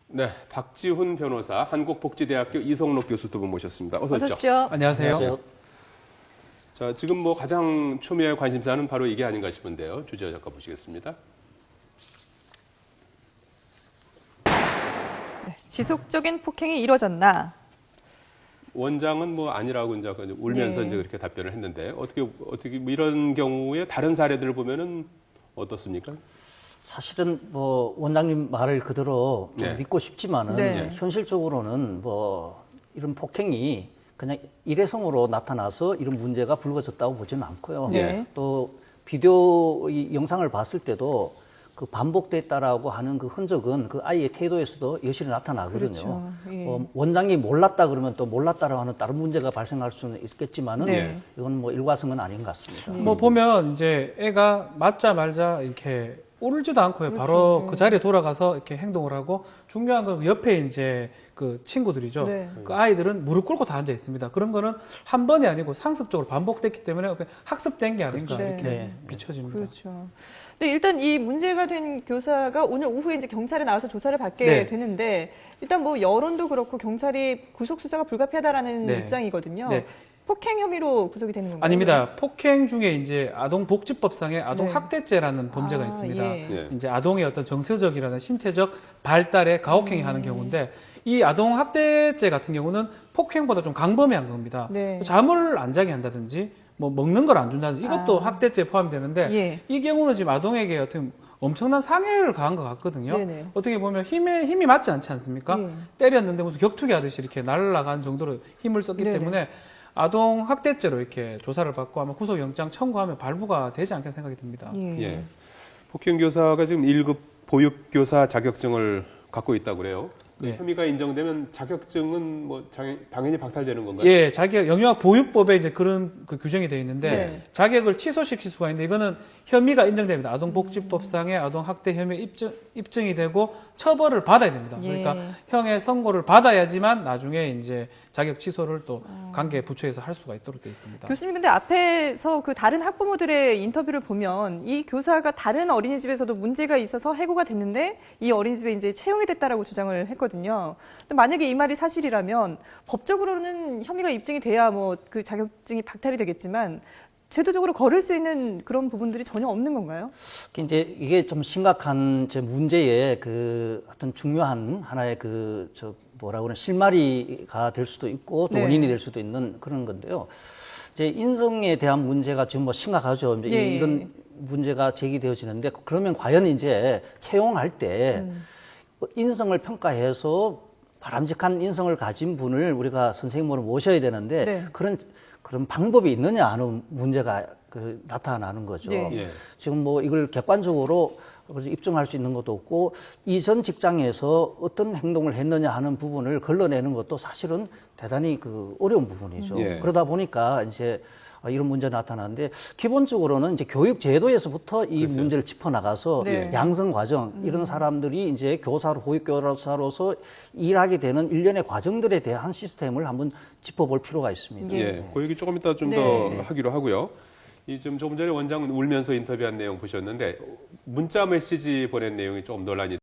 네, 박지훈 변호사, 한국복지대학교 이성록 교수 두 분 모셨습니다. 어서 오십시오. 오십시오. 안녕하세요. 자, 지금 뭐 가장 초미의 관심사는 바로 이게 아닌가 싶은데요. 주제 잠깐 보시겠습니다. 네, 지속적인 폭행이 이뤄졌나? 원장은 뭐 아니라고 이제 울면서 네. 이제 그렇게 답변을 했는데 어떻게 뭐 이런 경우에 다른 사례들을 보면은 어떻습니까? 사실은 뭐 원장님 말을 그대로 좀 네. 믿고 싶지만은 네. 현실적으로는 뭐 이런 폭행이 그냥 일회성으로 나타나서 이런 문제가 불거졌다고 보지는 않고요. 네. 또 비디오 이 영상을 봤을 때도 그 반복됐다라고 하는 그 흔적은 그 아이의 태도에서도 여실히 나타나거든요. 그렇죠. 예. 원장이 몰랐다 그러면 또 몰랐다라고 하는 다른 문제가 발생할 수는 있겠지만은 네. 이건 뭐 일과성은 아닌 것 같습니다. 뭐 보면 이제 애가 맞자 말자 이렇게 울지도 않고요. 바로 그 자리에 돌아가서 이렇게 행동을 하고 중요한 건 옆에 이제 그 친구들이죠. 네. 그 아이들은 무릎 꿇고 다 앉아 있습니다. 그런 거는 한 번이 아니고 상습적으로 반복됐기 때문에 학습된 게 아닌가 그렇죠. 이렇게 네. 비춰집니다. 그렇죠. 근데 일단 이 문제가 된 교사가 오늘 오후에 이제 경찰에 나와서 조사를 받게 네. 되는데 일단 뭐 여론도 그렇고 경찰이 구속 수사가 불가피하다라는 네. 입장이거든요. 네. 폭행 혐의로 구속이 되는 건가요? 아닙니다. 폭행 중에 이제 아동복지법상의 아동학대죄라는 범죄가 아, 있습니다. 예. 네. 이제 아동의 어떤 정서적이라는 신체적 발달에 가혹행위 하는 경우인데 이 아동학대죄 같은 경우는 폭행보다 좀 강범위한 겁니다. 네. 잠을 안 자게 한다든지 뭐 먹는 걸 안 준다든지 이것도 학대죄에 포함되는데 예. 이 경우는 지금 아동에게 어떻게 엄청난 상해를 가한 것 같거든요. 네네. 어떻게 보면 힘이 맞지 않지 않습니까? 예. 때렸는데 무슨 격투기 하듯이 이렇게 날아간 정도로 힘을 썼기 네네. 때문에 아동 학대죄로 이렇게 조사를 받고 아마 구속영장 청구하면 발부가 되지 않겠나 생각이 듭니다. 예. 폭행 교사가 지금 1급 보육교사 자격증을 갖고 있다고 그래요. 그 네. 혐의가 인정되면 자격증은 뭐 당연히 박탈되는 건가요? 예, 자격 영유아 보육법에 이제 그런 그 규정이 되어 있는데 네. 자격을 취소시킬 수가 있는데 이거는 혐의가 인정됩니다. 아동복지법상의 아동학대 혐의 입증이 되고 처벌을 받아야 됩니다. 예. 그러니까 형의 선고를 받아야지만 나중에 이제 자격 취소를 또 관계 부처에서 할 수가 있도록 되어 있습니다. 교수님 근데 앞에서 그 다른 학부모들의 인터뷰를 보면 이 교사가 다른 어린이집에서도 문제가 있어서 해고가 됐는데 이 어린이집에 이제 채용이 됐다라고 주장을 했거든요. 근데 만약에 이 말이 사실이라면 법적으로는 혐의가 입증이 돼야 뭐 그 자격증이 박탈이 되겠지만 제도적으로 거를 수 있는 그런 부분들이 전혀 없는 건가요? 이제 이게 좀 심각한 제 문제의 그 어떤 중요한 하나의 뭐라고 그러나 실마리가 될 수도 있고 또 네. 원인이 될 수도 있는 그런 건데요. 이제 인성에 대한 문제가 지금 뭐 심각하죠. 이제 예. 이런 문제가 제기되어지는데 그러면 과연 이제 채용할 때 인성을 평가해서 바람직한 인성을 가진 분을 우리가 선생님으로 모셔야 되는데 네. 그런 방법이 있느냐 하는 문제가 나타나는 거죠. 네. 예. 지금 뭐 이걸 객관적으로 입증할 수 있는 것도 없고 이전 직장에서 어떤 행동을 했느냐 하는 부분을 걸러내는 것도 사실은 대단히 어려운 부분이죠. 예. 그러다 보니까 이제 이런 문제가 나타나는데 기본적으로는 이제 교육 제도에서부터 이 글쎄요. 문제를 짚어나가서 네. 양성 과정 이런 사람들이 이제 교사로 보육교사로서 일하게 되는 일련의 과정들에 대한 시스템을 한번 짚어볼 필요가 있습니다. 예. 그 얘기 조금 이따 좀 더 네. 하기로 하고요. 이 좀 조금 전에 원장은 울면서 인터뷰한 내용 보셨는데 문자 메시지 보낸 내용이 좀 논란이